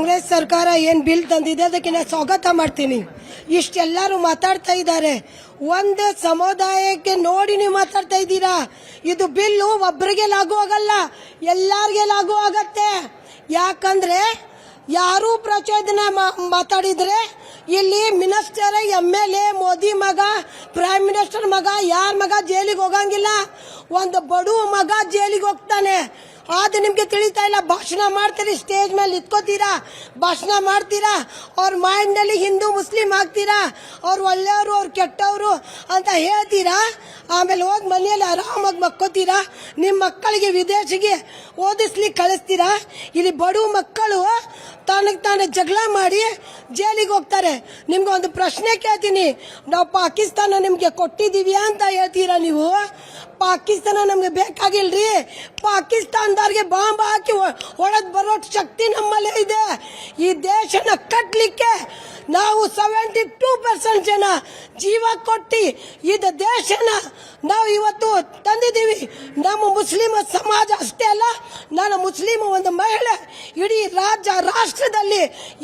ಕಾಂಗ್ರೆಸ್ ಸರ್ಕಾರ ಏನ್ ಬಿಲ್ ತಂದಿದೆ ಅದಕ್ಕೆ ನಾನು ಸ್ವಾಗತ ಮಾಡ್ತೀನಿ. ಇಷ್ಟೆಲ್ಲರೂ ಮಾತಾಡ್ತಾ ಇದ್ದಾರೆ, ಒಂದು ಸಮುದಾಯಕ್ಕೆ ನೋಡಿ ನೀವು ಮಾತಾಡ್ತಾ ಇದ್ದೀರಾ. ಇದು ಬಿಲ್ಲು ಒಬ್ಬರಿಗೆ ಲಾಗು ಆಗಲ್ಲ, ಎಲ್ಲಾರ್ಗೆ ಲಾಗು ಆಗತ್ತೆ. ಯಾಕಂದ್ರೆ ಯಾರು ಪ್ರಚೋದನೆ ಮಾತಾಡಿದ್ರೆ ಇಲ್ಲಿ ಮಿನಿಸ್ಟರ್, MLA, ಮೋದಿ ಮಗ, ಪ್ರೈಮ್ ಮಿನಿಸ್ಟರ್ ಮಗ, ಯಾರ ಮಗ ಜೈಲಿಗೆ ಹೋಗಂಗಿಲ್ಲ. ಒಂದು ಬಡವ ಮಗ ಜೈಲಿಗೆ ಹೋಗ್ತಾನೆ. ಅದು ನಿಮ್ಗೆ ತಿಳಿತಾ ಇಲ್ಲ. ಭಾಷಣ ಮಾಡ್ತೀರಿ, ಸ್ಟೇಜ್ ಮೇಲೆ ಇಟ್ಕೋತೀರಾ, ಭಾಷಣ ಮಾಡ್ತೀರಾ, ಅವ್ರ ಮೈಂಡ್ ನಲ್ಲಿ ಹಿಂದೂ ಮುಸ್ಲಿಂ ಆಗ್ತೀರಾ, ಅವ್ರು ಒಳ್ಳೆಯವರು ಅವ್ರು ಕೆಟ್ಟವರು ಅಂತ ಹೇಳ್ತೀರಾ. ಆಮೇಲೆ ಹೋಗಿ ಮನೆಯಲ್ಲಿ ಆರಾಮಾಗಿ ಮಕ್ಕೋತೀರಾ. ನಿಮ್ಮ ಮಕ್ಕಳಿಗೆ ವಿದೇಶಿಗೆ ಓದಿಸ್ಲಿಕ್ಕೆ ಕಳಿಸ್ತೀರಾ. ಇಲ್ಲಿ ಬಡವ ಮಕ್ಕಳು ತಾನೇ ಜಗಳ ಮಾಡಿ ಜೈಲಿಗೆ ಹೋಗ್ತಾರೆ. ನಿಮ್ಗೆ ಒಂದು ಪ್ರಶ್ನೆ ಕೇಳ್ತೀನಿ, ನಾವು ಪಾಕಿಸ್ತಾನ ನಿಮ್ಗೆ ಕೊಟ್ಟಿದೀವಿ ಅಂತ ಹೇಳ್ತೀರಾ ನೀವು. ಪಾಕಿಸ್ತಾನ ನಮ್ಗೆ ಬೇಕಾಗಿಲ್ರಿ. ಪಾಕಿಸ್ತಾನದವ್ರಿಗೆ ಬಾಂಬ್ ಹಾಕಿ ಹೊಡೆದ್ ಬರೋ ಶಕ್ತಿ ನಮ್ಮಲ್ಲೇ ಇದೆ. ಈ ದೇಶನ ಕಟ್ಟಲಿಕ್ಕೆ ನಾವು 72% ಜನ ಜೀವ ಕೊಟ್ಟಿ ಇದು ದೇಶನ ನಾವು ಇವತ್ತು ತಂದಿದ್ದೀವಿ. ನಮ್ಮ ಮುಸ್ಲಿಂ ಸಮಾಜ ಅಷ್ಟೇ ಅಲ್ಲ, ನಾನು ಮುಸ್ಲಿಂ ಒಂದು ಮಹಿಳೆ, ಇಡೀ ರಾಷ್ಟ್ರದಲ್ಲಿ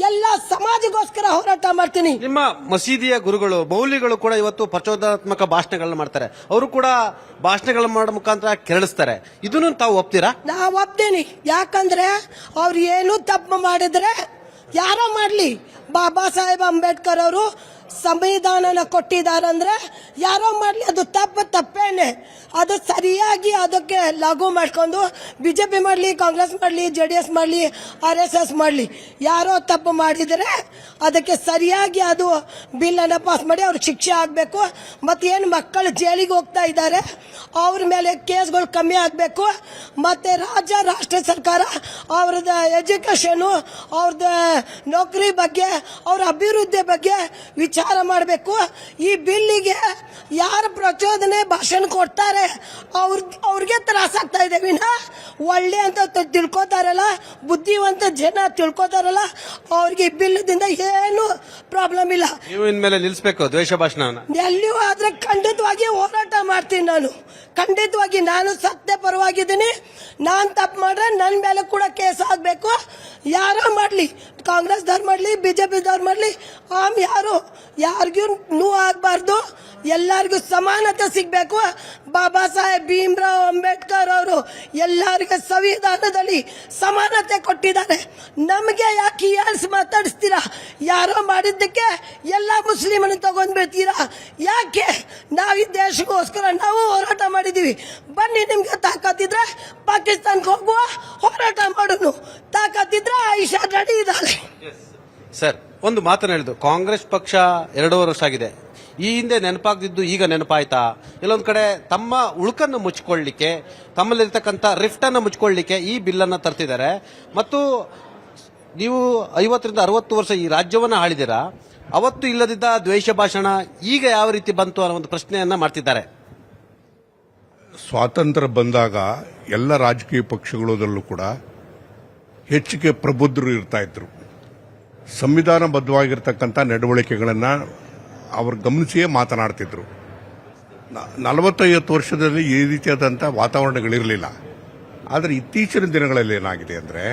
ಎಲ್ಲ ಸಮಾಜಗೋಸ್ಕರ ಹೋರಾಟ ಮಾಡ್ತೀನಿ. ನಿಮ್ಮ ಮಸೀದಿಯ ಗುರುಗಳು, ಮೌಲ್ಯಗಳು ಕೂಡ ಇವತ್ತು ಪ್ರಚೋದನಾತ್ಮಕ ಭಾಷಣಗಳನ್ನ ಮಾಡ್ತಾರೆ. ಅವರು ಕೂಡ ಭಾಷಣಗಳ ಮಾಡೋ ಮುಖಾಂತರ ಕೆರಳಿಸ್ತಾರೆ. ಇದನ್ನು ತಾವು ಒಪ್ತೀರಾ? ನಾವು ಒಪ್ತೀನಿ. ಯಾಕಂದ್ರೆ ಅವ್ರು ಏನು ತಪ್ಪು ಮಾಡಿದ್ರೆ ಯಾರೋ ಮಾಡ್ಲಿ, ಬಾಬಾ ಸಾಹೇಬ್ ಅಂಬೇಡ್ಕರ್ ಅವರು ಸಂವಿಧಾನನ ಕೊಟ್ಟಿದಾರಂದ್ರೆ ಯಾರೋ ಮಾಡ್ಲಿ, ಅದು ತಪ್ಪೇನೆ. ಅದು ಸರಿಯಾಗಿ ಅದಕ್ಕೆ ಲಾಗು ಮಾಡ್ಕೊಂಡು ಬಿಜೆಪಿ ಮಾಡಲಿ, ಕಾಂಗ್ರೆಸ್ ಮಾಡಲಿ, JDS ಮಾಡಲಿ, RSS ಮಾಡಲಿ, ಯಾರೋ ತಪ್ಪು ಮಾಡಿದರೆ ಅದಕ್ಕೆ ಸರಿಯಾಗಿ ಅದು ಬಿಲ್ ಅನ್ನ ಪಾಸ್ ಮಾಡಿ ಅವ್ರಿಗೆ ಶಿಕ್ಷೆ ಆಗಬೇಕು. ಮತ್ತೇನು ಮಕ್ಕಳು ಜೈಲಿಗೆ ಹೋಗ್ತಾ ಇದ್ದಾರೆ ಅವ್ರ ಮೇಲೆ ಕೇಸ್ಗಳು ಕಮ್ಮಿ ಆಗಬೇಕು. ಮತ್ತೆ ರಾಷ್ಟ್ರ ಸರ್ಕಾರ ಅವ್ರದ್ದು ಎಜುಕೇಶನು, ಅವ್ರದ್ದು ನೌಕರಿ ಬಗ್ಗೆ, ಅವ್ರ ಅಭಿವೃದ್ಧಿ ಬಗ್ಗೆ ವಿಚಾರ ಮಾಡಬೇಕು. ಈ ಬಿಲ್ಲಿಗೆ ಯಾರು ಪ್ರಚೋದನೆ ಭಾಷಣ ಕೊಡ್ತಾರೆ ಅವ್ರಿಗೆ ತ್ರಾಸ ಆಗ್ತಾ ಇದೆ ವಿನ ಒಳ್ಳೆ ಅಂತ ತಿಳ್ಕೊತಾರಲ್ಲ, ಬುದ್ಧಿವಂತ ಜನ ತಿಳ್ಕೊತಾರಲ್ಲ, ಅವ್ರಿಗೆ ಬಿಲ್ಲದಿಂದ ಏನು ಪ್ರಾಬ್ಲಮ್ ಇಲ್ಲ. ನೀವು ಇನ್ಮೇಲೆ ನಿಲ್ಲಿಸಬೇಕು ದ್ವೇಷ ಭಾಷಣ. ಎಲ್ಲಿಯೂ ಆದ್ರೆ ಖಂಡಿತವಾಗಿ ಹೋರಾಟ ಮಾಡ್ತೀನಿ ನಾನು. ಖಂಡಿತವಾಗಿ ನಾನು ಸತ್ಯ ಪರವಾಗಿದ್ದೀನಿ. ನಾನ್ ತಪ್ಪು ಮಾಡ್ರೆ ನನ್ನ ಮೇಲೆ ಕೂಡ ಕೇಸ್ ಆಗ್ಬೇಕು. ಯಾರೋ ಮಾಡ್ಲಿ, ಕಾಂಗ್ರೆಸ್ ದವ್ರು ಮಾಡ್ಲಿ, ಬಿಜೆಪಿ ದವ್ರು ಮಾಡ್ಲಿ, ಯಾರಿಗೂ ನೋವು ಆಗ್ಬಾರ್ದು. ಎಲ್ಲರಿಗೂ ಸಮಾನತೆ ಸಿಗ್ಬೇಕು. ಬಾಬಾ ಸಾಹೇಬ್ ಭೀಮ್ರಾವ್ ಅಂಬೇಡ್ಕರ್ ಅವರು ಎಲ್ಲರಿಗೂ ಸಂವಿಧಾನದಲ್ಲಿ ಸಮಾನತೆ ಕೊಟ್ಟಿದ್ದಾರೆ. ನಮಗೆ ಯಾಕೆ ಮಾತಾಡಿಸ್ತೀರಾ? ಯಾರೋ ಮಾಡಿದ್ದಕ್ಕೆ ಎಲ್ಲ ಮುಸ್ಲಿಮನ್ನು ತಗೊಂಡ್ಬಿಡ್ತೀರಾ? ಯಾಕೆ? ನಾವು ಈ ದೇಶಕ್ಕೋಸ್ಕರ ನಾವು ಹೋರಾಟ ಮಾಡಿದೀವಿ. ಬನ್ನಿ, ನಿಮ್ಗೆ ತಾಕತ್ತಿದ್ರೆ ಪಾಕಿಸ್ತಾನಕ್ಕೆ ಹೋಗುವ, ಹೋರಾಟ ಮಾಡೋನು. ತಾಕತ್ತಿದ್ರೆ ಆಯಿಷಾ ರೆಡಿ ಇದ್ದಾಳೆ. ಸರ್, ಒಂದು ಮಾತನ್ನ ಹೇಳಿದ್ರು, ಕಾಂಗ್ರೆಸ್ ಪಕ್ಷ 2 ವರ್ಷ ಆಗಿದೆ. ಈ ಹಿಂದೆ ನೆನಪಾಗ್ದಿದ್ದು ಈಗ ನೆನಪಾಯ್ತಾ? ಎಲ್ಲೊಂದ್ ಕಡೆ ತಮ್ಮ ಉಳುಕನ್ನು ಮುಚ್ಚಿಕೊಳ್ಳಲಿಕ್ಕೆ, ತಮ್ಮಲ್ಲಿರ್ತಕ್ಕಂಥ ರಿಫ್ಟ್ ಅನ್ನು ಮುಚ್ಚಿಕೊಳ್ಳಲಿಕ್ಕೆ ಈ ಬಿಲ್ ಅನ್ನ ತರ್ತಿದ್ದಾರೆ. ಮತ್ತು ನೀವು 50 ರಿಂದ 60 ವರ್ಷ ಈ ರಾಜ್ಯವನ್ನ ಆಳಿದಿರಾ. ಅವತ್ತು ಇಲ್ಲದಿದ್ದ ದ್ವೇಷ ಭಾಷಣ ಈಗ ಯಾವ ರೀತಿ ಬಂತು ಅನ್ನೋ ಒಂದು ಪ್ರಶ್ನೆಯನ್ನ ಮಾಡ್ತಿದ್ದಾರೆ. ಸ್ವಾತಂತ್ರ್ಯ ಬಂದಾಗ ಎಲ್ಲ ರಾಜಕೀಯ ಪಕ್ಷಗಳಲ್ಲೂ ಕೂಡ ಹೆಚ್ಚಿಗೆ ಪ್ರಬುದ್ಧರು ಇರ್ತಾ ಇದ್ರು. ಸಂವಿಧಾನಬದ್ಧವಾಗಿರ್ತಕ್ಕಂಥ ನಡವಳಿಕೆಗಳನ್ನು ಅವರು ಗಮನಿಸಿಯೇ ಮಾತನಾಡ್ತಿದ್ರು. 40-50 ವರ್ಷದಲ್ಲಿ ಈ ರೀತಿಯಾದಂಥ ವಾತಾವರಣಗಳಿರಲಿಲ್ಲ. ಆದರೆ ಇತ್ತೀಚಿನ ದಿನಗಳಲ್ಲಿ ಏನಾಗಿದೆ ಅಂದರೆ,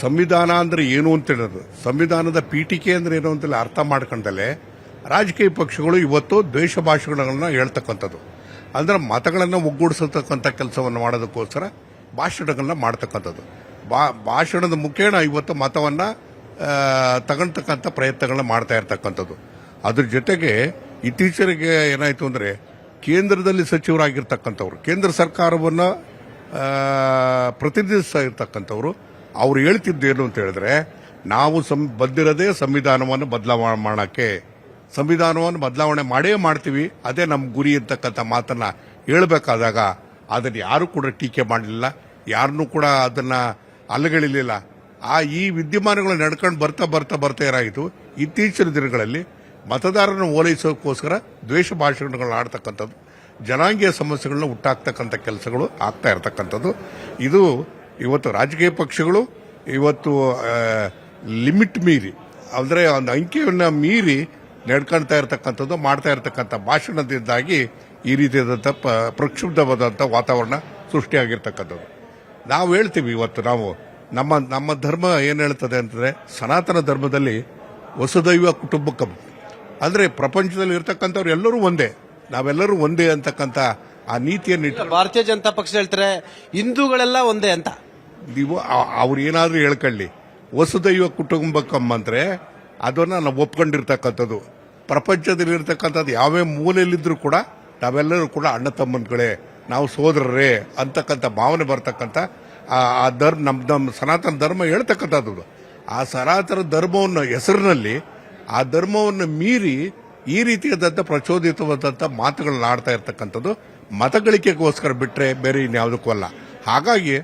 ಸಂವಿಧಾನ ಅಂದರೆ ಏನು ಅಂತ ಹೇಳೋದು, ಸಂವಿಧಾನದ ಪೀಠಿಕೆ ಅಂದರೆ ಏನು ಅಂತೇಳಿ ಅರ್ಥ ಮಾಡ್ಕೊಂಡಲ್ಲೇ ರಾಜಕೀಯ ಪಕ್ಷಗಳು ಇವತ್ತು ದ್ವೇಷ ಭಾಷಣಗಳನ್ನು ಹೇಳ್ತಕ್ಕಂಥದ್ದು, ಅಂದರೆ ಮತಗಳನ್ನು ಒಗ್ಗೂಡಿಸತಕ್ಕಂಥ ಕೆಲಸವನ್ನು ಮಾಡೋದಕ್ಕೋಸ್ಕರ ಭಾಷಣಗಳನ್ನ ಮಾಡ್ತಕ್ಕಂಥದ್ದು. ಭಾಷಣದ ಮುಖೇನ ಇವತ್ತು ಮತವನ್ನು ತಗೊಳ್ತಕ್ಕಂಥ ಪ್ರಯತ್ನಗಳನ್ನ ಮಾಡ್ತಾ ಇರ್ತಕ್ಕಂಥದ್ದು. ಅದ್ರ ಜೊತೆಗೆ ಇತ್ತೀಚೆಗೆ ಏನಾಯಿತು ಅಂದರೆ, ಕೇಂದ್ರದಲ್ಲಿ ಸಚಿವರಾಗಿರ್ತಕ್ಕಂಥವ್ರು, ಕೇಂದ್ರ ಸರ್ಕಾರವನ್ನು ಪ್ರತಿನಿಧಿಸ್ತಾ ಇರ್ತಕ್ಕಂಥವ್ರು, ಅವ್ರು ಹೇಳ್ತಿದ್ದೇನು ಅಂತ ಹೇಳಿದ್ರೆ, ನಾವು ಬಂದಿರೋದೇ ಸಂವಿಧಾನವನ್ನು ಬದಲಾವಣೆ ಮಾಡೋಕ್ಕೆ, ಸಂವಿಧಾನವನ್ನು ಬದಲಾವಣೆ ಮಾಡೇ ಮಾಡ್ತೀವಿ, ಅದೇ ನಮ್ಮ ಗುರಿ ಅಂತಕ್ಕಂಥ ಮಾತನ್ನ ಹೇಳಬೇಕಾದಾಗ ಅದನ್ನು ಯಾರು ಕೂಡ ಟೀಕೆ ಮಾಡಲಿಲ್ಲ, ಯಾರನ್ನೂ ಕೂಡ ಅದನ್ನ ಅಲ್ಲಗಳಿಲಿಲ್ಲ. ಈ ವಿದ್ಯಮಾನಗಳು ನಡ್ಕೊಂಡು ಬರ್ತಾ ಏನಾಯಿತು, ಇತ್ತೀಚಿನ ದಿನಗಳಲ್ಲಿ ಮತದಾರರನ್ನು ಓಲೈಸೋಕ್ಕೋಸ್ಕರ ದ್ವೇಷ ಭಾಷಣಗಳನ್ನ ಆಡ್ತಕ್ಕಂಥದ್ದು, ಜನಾಂಗೀಯ ಸಮಸ್ಯೆಗಳನ್ನ ಹುಟ್ಟಾಕ್ತಕ್ಕಂಥ ಕೆಲಸಗಳು ಆಗ್ತಾ ಇರತಕ್ಕಂಥದ್ದು. ಇದು ಇವತ್ತು ರಾಜಕೀಯ ಪಕ್ಷಗಳು ಇವತ್ತು ಲಿಮಿಟ್ ಮೀರಿ, ಅಂದರೆ ಒಂದು ಅಂಕೆಯನ್ನು ಮೀರಿ ನಡ್ಕೊಳ್ತಾ ಇರತಕ್ಕಂಥದ್ದು, ಮಾಡ್ತಾ ಇರತಕ್ಕಂಥ ಭಾಷಣದಿಂದಾಗಿ ಈ ರೀತಿಯಾದಂಥ ಪ್ರಕ್ಷುಬ್ಧವಾದಂಥ ವಾತಾವರಣ ಸೃಷ್ಟಿಯಾಗಿರ್ತಕ್ಕಂಥದ್ದು. ನಾವು ಹೇಳ್ತೀವಿ, ಇವತ್ತು ನಾವು ನಮ್ಮ ಧರ್ಮ ಏನ್ ಹೇಳ್ತದೆ ಅಂತಂದ್ರೆ ಸನಾತನ ಧರ್ಮದಲ್ಲಿ ವಸುದೈವ ಕುಟುಂಬಕಂ ಅಂದ್ರೆ ಪ್ರಪಂಚದಲ್ಲಿ ಇರ್ತಕ್ಕಂಥವ್ರು ಎಲ್ಲರೂ ಒಂದೇ, ನಾವೆಲ್ಲರೂ ಒಂದೇ ಅಂತಕ್ಕಂಥ ಆ ನೀತಿಯನ್ನು ಭಾರತೀಯ ಜನತಾ ಪಕ್ಷ ಹೇಳ್ತಾರೆ ಹಿಂದೂಗಳೆಲ್ಲ ಒಂದೇ ಅಂತ. ನೀವು ಅವ್ರು ಏನಾದ್ರೂ ಹೇಳ್ಕೊಳ್ಳಿ, ವಸುದೈವ ಕುಟುಂಬಕಂ ಅಂದ್ರೆ ಅದನ್ನ ನಾವು ಒಪ್ಕೊಂಡಿರ್ತಕ್ಕಂಥದ್ದು. ಪ್ರಪಂಚದಲ್ಲಿ ಇರ್ತಕ್ಕಂಥದ್ದು ಯಾವೇ ಮೂಲೆಯಲ್ಲಿದ್ರೂ ಕೂಡ ನಾವೆಲ್ಲರೂ ಕೂಡ ಅಣ್ಣ ತಮ್ಮನ್ಗಳೇ, ನಾವು ಸೋದರರೇ ಅಂತಕ್ಕಂಥ ಭಾವನೆ ಬರ್ತಕ್ಕಂಥ ಆ ಧರ್ಮ ನಮ್ಮ ಸನಾತನ ಧರ್ಮ ಹೇಳ್ತಕ್ಕಂಥದ್ದು. ಆ ಸನಾತನ ಧರ್ಮವನ್ನು ಹೆಸರಿನಲ್ಲಿ ಆ ಧರ್ಮವನ್ನು ಮೀರಿ ಈ ರೀತಿಯಾದಂಥ ಪ್ರಚೋದಿತವಾದಂಥ ಮಾತುಗಳನ್ನ ಆಡ್ತಾ ಇರ್ತಕ್ಕಂಥದ್ದು ಮತಗಳಿಕೆಗೋಸ್ಕರ ಬಿಟ್ಟರೆ ಬೇರೆ ಇನ್ಯಾವುದಕ್ಕೂ ಅಲ್ಲ. ಹಾಗಾಗಿ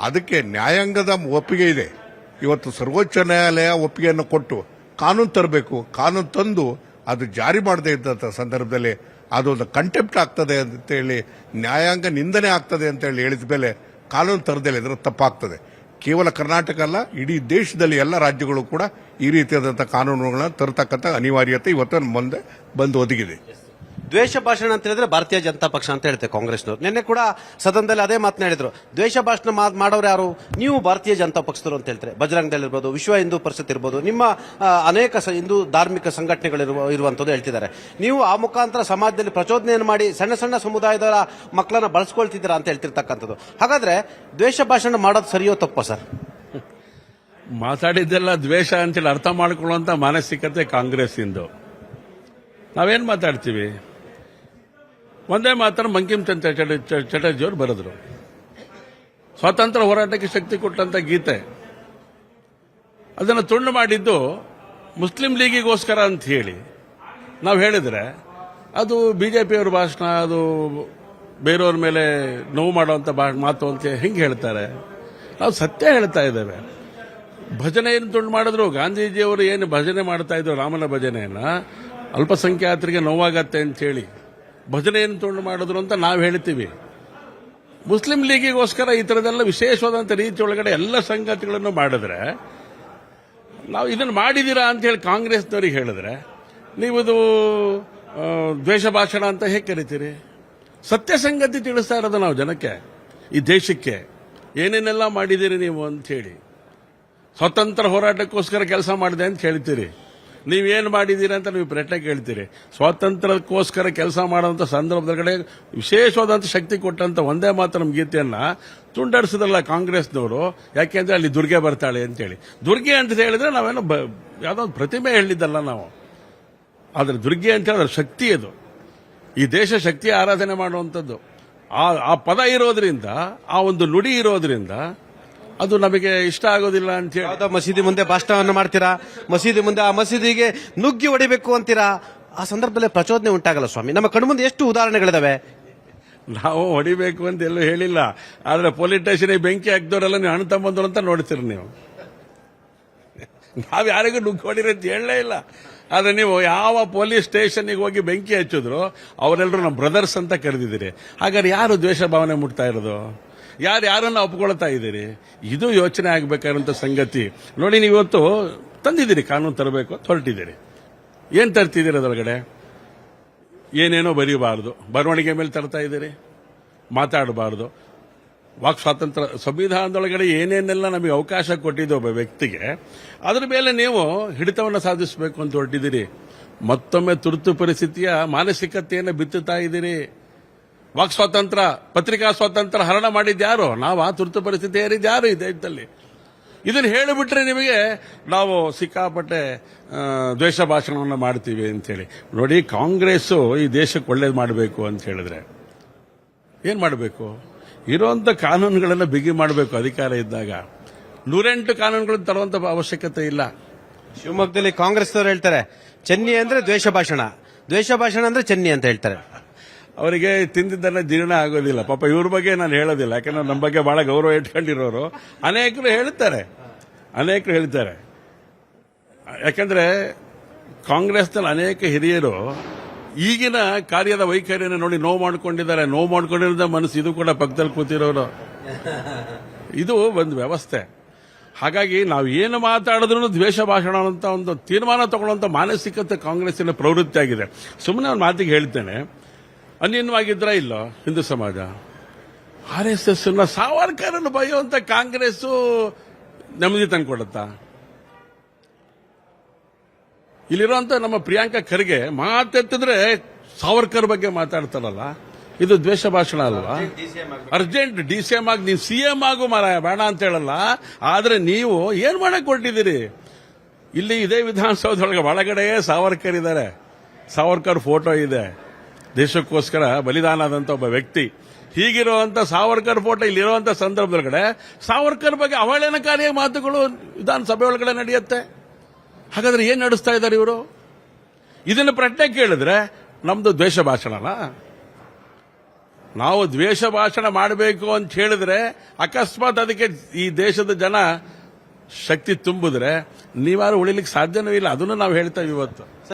ಅದಕ್ಕೆ ನ್ಯಾಯಾಂಗದ ಒಪ್ಪಿಗೆ ಇದೆ. ಇವತ್ತು ಸರ್ವೋಚ್ಚ ನ್ಯಾಯಾಲಯ ಒಪ್ಪಿಗೆಯನ್ನು ಕೊಟ್ಟು ಕಾನೂನು ತರಬೇಕು, ಕಾನೂನು ತಂದು ಅದು ಜಾರಿ ಮಾಡದೇ ಇದ್ದಂಥ ಸಂದರ್ಭದಲ್ಲಿ ಅದೊಂದು ಕಂಟೆಂಪ್ಟ್ ಆಗ್ತದೆ ಅಂತೇಳಿ, ನ್ಯಾಯಾಂಗ ನಿಂದನೆ ಆಗ್ತದೆ ಅಂತೇಳಿ ಹೇಳಿದ ಮೇಲೆ ಕಾನೂನು ತರದಲ್ಲಿ ಇದರ ತಪ್ಪಾಗ್ತದೆ. ಕೇವಲ ಕರ್ನಾಟಕ ಅಲ್ಲ, ಇಡೀ ದೇಶದಲ್ಲಿ ಎಲ್ಲ ರಾಜ್ಯಗಳು ಕೂಡ ಈ ರೀತಿಯಾದಂಥ ಕಾನೂನುಗಳನ್ನ ತರತಕ್ಕಂಥ ಅನಿವಾರ್ಯತೆ ಇವತ್ತು ಮುಂದೆ ಬಂದು ಒದಗಿದೆ. ದ್ವೇಷ ಭಾಷಣ ಅಂತ ಹೇಳಿದ್ರೆ ಭಾರತೀಯ ಜನತಾ ಪಕ್ಷ ಅಂತ ಹೇಳ್ತಾರೆ ಕಾಂಗ್ರೆಸ್ನವರು. ನಿನ್ನೆ ಕೂಡ ಸದನದಲ್ಲಿ ಅದೇ ಮಾತನಾಡಿದ್ರು. ದ್ವೇಷ ಭಾಷಣ ಮಾಡೋರು ಯಾರು? ನೀವು ಭಾರತೀಯ ಜನತಾ ಪಕ್ಷದವರು ಅಂತ ಹೇಳ್ತಾರೆ. ಬಜರಂಗ ದಳ ಇರ್ಬೋದು, ವಿಶ್ವ ಹಿಂದೂ ಪರಿಷತ್ ಇರ್ಬೋದು, ನಿಮ್ಮ ಅನೇಕ ಹಿಂದೂ ಧಾರ್ಮಿಕ ಸಂಘಟನೆಗಳು ಇರುವಂತದ್ದು ಹೇಳ್ತಿದ್ದಾರೆ. ನೀವು ಆ ಮುಖಾಂತರ ಸಮಾಜದಲ್ಲಿ ಪ್ರಚೋದನೆಯನ್ನು ಮಾಡಿ ಸಣ್ಣ ಸಣ್ಣ ಸಮುದಾಯದವರ ಮಕ್ಕಳನ್ನ ಬಳಸ್ಕೊಳ್ತಿದ್ದೀರಾ ಅಂತ ಹೇಳ್ತಿರ್ತಕ್ಕಂಥದ್ದು. ಹಾಗಾದ್ರೆ ದ್ವೇಷ ಭಾಷಣ ಮಾಡೋದು ಸರಿಯೋ ತಪ್ಪೋ ಸರ್? ಮಾತಾಡಿದ್ದೆಲ್ಲ ದ್ವೇಷ ಅಂತೇಳಿ ಅರ್ಥ ಮಾಡಿಕೊಳ್ಳುವಂತ ಮಾನಸಿಕತೆ ಕಾಂಗ್ರೆಸ್ ಇಂದು. ನಾವೇನ್ ಮಾತಾಡ್ತೀವಿ? ಒಂದೇ ಮಾತ್ರ ಬಂಕಿಂ ಚಂದ್ರ ಚಟರ್ಜಿಯವರು ಬರೆದ್ರು. ಸ್ವಾತಂತ್ರ್ಯ ಹೋರಾಟಕ್ಕೆ ಶಕ್ತಿ ಕೊಟ್ಟಂತ ಗೀತೆ, ಅದನ್ನು ತುಂಡು ಮಾಡಿದ್ದು ಮುಸ್ಲಿಂ ಲೀಗಿಗೋಸ್ಕರ ಅಂತ ಹೇಳಿ ನಾವು ಹೇಳಿದ್ರೆ ಅದು ಬಿಜೆಪಿಯವ್ರ ಭಾಷಣ, ಅದು ಬೇರೆಯವ್ರ ಮೇಲೆ ನೋವು ಮಾಡುವಂತ ಮಾತು ಅಂತ ಹೆಂಗೆ ಹೇಳ್ತಾರೆ? ನಾವು ಸತ್ಯ ಹೇಳ್ತಾ ಇದ್ದೇವೆ. ಭಜನೆಯನ್ನು ತುಂಡು ಮಾಡಿದ್ರು. ಗಾಂಧೀಜಿಯವರು ಏನು ಭಜನೆ ಮಾಡ್ತಾ ಇದ್ರು, ರಾಮನ ಭಜನೆಯನ್ನ, ಅಲ್ಪಸಂಖ್ಯಾತರಿಗೆ ನೋವಾಗತ್ತೆ ಅಂತ ಹೇಳಿ ಭಜನೆಯನ್ನು ತುಂಡು ಮಾಡಿದ್ರು ಅಂತ ನಾವು ಹೇಳ್ತೀವಿ. ಮುಸ್ಲಿಂ ಲೀಗಿಗೋಸ್ಕರ ಈ ಥರದೆಲ್ಲ ವಿಶೇಷವಾದಂಥ ರೀತಿ ಒಳಗಡೆ ಎಲ್ಲ ಸಂಗತಿಗಳನ್ನು ಮಾಡಿದ್ರೆ, ನಾವು ಇದನ್ನು ಮಾಡಿದ್ದೀರಾ ಅಂತ ಹೇಳಿ ಕಾಂಗ್ರೆಸ್ನವ್ರಿಗೆ ಹೇಳಿದ್ರೆ ನೀವಿದು ದ್ವೇಷ ಭಾಷಣ ಅಂತ ಹೇಗೆ ಕರಿತೀರಿ? ಸತ್ಯ ಸಂಗತಿ ತಿಳಿಸ್ತಾ ಇರೋದು ನಾವು ಜನಕ್ಕೆ, ಈ ದೇಶಕ್ಕೆ ಏನೇನೆಲ್ಲ ಮಾಡಿದ್ದೀರಿ ನೀವು ಅಂತ ಹೇಳಿ. ಸ್ವಾತಂತ್ರ್ಯ ಹೋರಾಟಕ್ಕೋಸ್ಕರ ಕೆಲಸ ಮಾಡಿದೆ ಅಂತ ಹೇಳ್ತೀರಿ. ನೀವೇನು ಮಾಡಿದ್ದೀರಿ ಅಂತ ನೀವು ಪ್ರಶ್ನೆ ಕೇಳ್ತೀರಿ. ಸ್ವಾತಂತ್ರ್ಯಕ್ಕೋಸ್ಕರ ಕೆಲಸ ಮಾಡುವಂತ ಸಂದರ್ಭದೊಳಗಡೆ ವಿಶೇಷವಾದಂಥ ಶಕ್ತಿ ಕೊಟ್ಟಂತ ಒಂದೇ ಮಾತ್ರ ನಮ್ಮ ಗೀತೆಯನ್ನ ತುಂಡರಿಸಿದ್ರಲ್ಲ ಕಾಂಗ್ರೆಸ್ನವರು. ಯಾಕೆಂದ್ರೆ ಅಲ್ಲಿ ದುರ್ಗೆ ಬರ್ತಾಳೆ ಅಂತೇಳಿ. ದುರ್ಗೆ ಅಂತ ಹೇಳಿದ್ರೆ ನಾವೇನೋ ಯಾವುದೋ ಒಂದು ಪ್ರತಿಮೆ ಹೇಳಿದ್ದಲ್ಲ ನಾವು. ಆದ್ರೆ ದುರ್ಗೆ ಅಂತ ಹೇಳಿದ್ರೆ ಶಕ್ತಿ, ಅದು ಈ ದೇಶ ಶಕ್ತಿ ಆರಾಧನೆ ಮಾಡುವಂಥದ್ದು. ಆ ಪದ ಇರೋದ್ರಿಂದ, ಆ ಒಂದು ನುಡಿ ಇರೋದ್ರಿಂದ ಅದು ನಮಗೆ ಇಷ್ಟ ಆಗೋದಿಲ್ಲ ಅಂತ ಹೇಳಿ. ಯಾವ್ದೋ ಮಸೀದಿ ಮುಂದೆ ಭಾಷಣವನ್ನು ಮಾಡ್ತೀರಾ, ಮಸೀದಿ ಮುಂದೆ ಆ ಮಸೀದಿಗೆ ನುಗ್ಗಿ ಹೊಡಿಬೇಕು ಅಂತೀರಾ. ಆ ಸಂದರ್ಭದಲ್ಲಿ ಪ್ರಚೋದನೆ ಉಂಟಾಗಲ್ಲ ಸ್ವಾಮಿ? ನಮ್ಮ ಕಣ್ಮುಂದೆ ಎಷ್ಟು ಉದಾಹರಣೆಗಳಿದಾವೆ. ನಾವು ಹೊಡಿಬೇಕು ಅಂತ ಎಲ್ಲೂ ಹೇಳಿಲ್ಲ. ಆದ್ರೆ ಪೊಲೀಸ್ ಸ್ಟೇಷನ್ಗೆ ಬೆಂಕಿ ಹಾಕಿದವರೆಲ್ಲ ನೀವು ಅಣ್ಣ ತಮ್ಮಂದ್ರು ಅಂತ ನೋಡ್ತೀರಿ ನೀವು. ನಾವ್ ಯಾರಿಗೂ ನುಗ್ಗಿ ಹೊಡಿರಿ ಅಂತ ಹೇಳಲೇ ಇಲ್ಲ. ಆದ್ರೆ ನೀವು ಯಾವ ಪೊಲೀಸ್ ಸ್ಟೇಷನ್ಗೆ ಹೋಗಿ ಬೆಂಕಿ ಹಚ್ಚಿದ್ರು ಅವರೆಲ್ಲರೂ ನಮ್ಮ ಬ್ರದರ್ಸ್ ಅಂತ ಕರೆದಿದ್ದೀರಿ. ಹಾಗಾದ್ರೆ ಯಾರು ದ್ವೇಷ ಭಾವನೆ ಮುಟ್ತಾ ಇರೋದು? ಯಾರನ್ನ ಒಪ್ಕೊಳ್ತಾ ಇದ್ದೀರಿ? ಇದು ಯೋಚನೆ ಆಗಬೇಕಾದಂತ ಸಂಗತಿ. ನೋಡಿ, ನೀವು ಇವತ್ತು ತಂದಿದ್ದೀರಿ ಕಾನೂನು ತರಬೇಕು ಅಂತ ಹೊರಟಿದ್ದೀರಿ. ಏನ್ ತರ್ತಿದ್ದೀರಿ? ಅದರೊಳಗಡೆ ಏನೇನೋ ಬರೀಬಾರದು, ಬರವಣಿಗೆ ಮೇಲೆ ತರ್ತಾ ಇದ್ದೀರಿ, ಮಾತಾಡಬಾರದು, ವಾಕ್ ಸ್ವಾತಂತ್ರ್ಯ, ಸಂವಿಧಾನದೊಳಗಡೆ ಏನೇನೆಲ್ಲ ನಮಗೆ ಅವಕಾಶ ಕೊಟ್ಟಿದೆ ಒಬ್ಬ ವ್ಯಕ್ತಿಗೆ, ಅದ್ರ ಮೇಲೆ ನೀವು ಹಿಡಿತವನ್ನು ಸಾಧಿಸಬೇಕು ಅಂತ ಹೊರಟಿದ್ದೀರಿ. ಮತ್ತೊಮ್ಮೆ ತುರ್ತು ಪರಿಸ್ಥಿತಿಯ ಮಾನಸಿಕತೆಯನ್ನು ಬಿತ್ತುತ್ತಾ ಇದ್ದೀರಿ. ವಾಕ್ ಸ್ವಾತಂತ್ರ್ಯ, ಪತ್ರಿಕಾ ಸ್ವಾತಂತ್ರ್ಯ ಹರಣ ಮಾಡಿದ್ಯಾರು? ನಾವು. ಆ ತುರ್ತು ಪರಿಸ್ಥಿತಿ ಯಾರು ಈ ದೇಶದಲ್ಲಿ? ಇದನ್ನು ಹೇಳಿಬಿಟ್ರೆ ನಿಮಗೆ ನಾವು ಸಿಕ್ಕಾಪಟ್ಟೆ ದ್ವೇಷ ಭಾಷಣವನ್ನು ಮಾಡ್ತೀವಿ ಅಂತೇಳಿ. ನೋಡಿ, ಕಾಂಗ್ರೆಸ್ ಈ ದೇಶಕ್ಕೆ ಒಳ್ಳೇದು ಮಾಡಬೇಕು ಅಂತ ಹೇಳಿದ್ರೆ ಏನ್ ಮಾಡಬೇಕು? ಇರುವಂತ ಕಾನೂನುಗಳೆಲ್ಲ ಬಿಗಿ ಮಾಡಬೇಕು. ಅಧಿಕಾರ ಇದ್ದಾಗ 108 ಕಾನೂನುಗಳನ್ನು ತರುವಂತ ಅವಶ್ಯಕತೆ ಇಲ್ಲ. ಶಿವಮೊಗ್ಗದಲ್ಲಿ ಕಾಂಗ್ರೆಸ್ನವರು ಹೇಳ್ತಾರೆ ಚೆನ್ನಿ ಅಂದ್ರೆ ದ್ವೇಷ ಭಾಷಣ, ದ್ವೇಷ ಭಾಷಣ ಅಂದ್ರೆ ಚೆನ್ನಿ ಅಂತ ಹೇಳ್ತಾರೆ. ಅವರಿಗೆ ತಿಂದಿದ್ದನ್ನ ಜೀರ್ಣ ಆಗೋದಿಲ್ಲ. ಪಾಪ ಇವ್ರ ಬಗ್ಗೆ ನಾನು ಹೇಳೋದಿಲ್ಲ, ಯಾಕಂದ್ರೆ ನಮ್ಮ ಬಗ್ಗೆ ಬಹಳ ಗೌರವ ಇಟ್ಕೊಂಡಿರೋರು ಅನೇಕರು ಹೇಳ್ತಾರೆ. ಯಾಕಂದ್ರೆ ಕಾಂಗ್ರೆಸ್ನಲ್ಲಿ ಅನೇಕ ಹಿರಿಯರು ಈಗಿನ ಕಾರ್ಯದ ವೈಖರಿಯನ್ನು ನೋಡಿ ನೋವು ಮಾಡ್ಕೊಂಡಿರೋದ ಮನಸ್ಸು. ಇದು ಕೂಡ ಪಕ್ಕದಲ್ಲಿ ಕೂತಿರೋರು. ಇದು ಒಂದು ವ್ಯವಸ್ಥೆ. ಹಾಗಾಗಿ ನಾವು ಏನು ಮಾತಾಡಿದ್ರು ದ್ವೇಷ ಭಾಷಣ ಅಂತ ಒಂದು ತೀರ್ಮಾನ ತಗೊಳ್ಳುವಂತ ಮಾನಸಿಕತೆ ಕಾಂಗ್ರೆಸ್ಸಿನ ಪ್ರವೃತ್ತಿ ಆಗಿದೆ. ಸುಮ್ಮನೆ ಒಂದು ಮಾತಿಗೆ ಹೇಳ್ತೇನೆ, ಅನ್ಯವಾಗಿದ್ರ ಇಲ್ಲೋ ಹಿಂದೂ ಸಮಾಜ RSS ಸಾವರ್ಕರನ್ನು ಬೈಯುವಂತ ಕಾಂಗ್ರೆಸ್ ನೆಮ್ಮದಿ ತಂದ್ಕೊಡುತ್ತಾ? ಇಲ್ಲಿರುವಂತ ನಮ್ಮ ಪ್ರಿಯಾಂಕಾ ಖರ್ಗೆ ಮಾತೆತ್ತಿದ್ರೆ ಸಾವರ್ಕರ್ ಬಗ್ಗೆ ಮಾತಾಡ್ತಾರಲ್ಲ, ಇದು ದ್ವೇಷ ಭಾಷಣ ಅಲ್ವಾ? ಅರ್ಜೆಂಟ್ DCM ಆಗಿ ನೀವು CM ಆಗು ಮಾರಾಯ, ಬೇಡ ಅಂತ ಹೇಳಲ್ಲ. ಆದ್ರೆ ನೀವು ಏನ್ ಮಾಡಕ್ ಹೊರಟಿದ್ದೀರಿ? ಇಲ್ಲಿ ಇದೇ ವಿಧಾನಸೌಧದೊಳಗೆ ಒಳಗಡೆ ಸಾವರ್ಕರ್ ಇದ್ದಾರೆ, ಸಾವರ್ಕರ್ ಫೋಟೋ ಇದೆ, ದೇಶಕ್ಕೋಸ್ಕರ ಬಲಿದಾನ ಆದಂತ ಒಬ್ಬ ವ್ಯಕ್ತಿ. ಹೀಗಿರುವಂತ ಸಾವರ್ಕರ್ ಫೋಟೋ ಇಲ್ಲಿರುವಂತ ಸಂದರ್ಭದೊಳಗಡೆ ಸಾವರ್ಕರ್ ಬಗ್ಗೆ ಅವಹೇಳನಕಾರಿಯ ಮಾತುಗಳು ವಿಧಾನಸಭೆ ಒಳಗಡೆ ನಡೆಯುತ್ತೆ. ಹಾಗಾದ್ರೆ ಏನ್ ನಡೆಸ್ತಾ ಇದ್ದಾರೆ ಇವರು? ಇದನ್ನು ಪ್ರಶ್ನೆ ಕೇಳಿದ್ರೆ ನಮ್ದು ದ್ವೇಷ ಭಾಷಣಲ್ಲ. ನಾವು ದ್ವೇಷ ಭಾಷಣ ಮಾಡಬೇಕು ಅಂತ ಹೇಳಿದ್ರೆ ಅಕಸ್ಮಾತ್ ಅದಕ್ಕೆ ಈ ದೇಶದ ಜನ ಶಕ್ತಿ ತುಂಬಿದ್ರೆ ನೀವಾರು ಉಳಿಲಿಕ್ಕೆ ಸಾಧ್ಯನೂ ಇಲ್ಲ. ಅದನ್ನು ನಾವು ಹೇಳ್ತೇವೆ ಇವತ್ತು.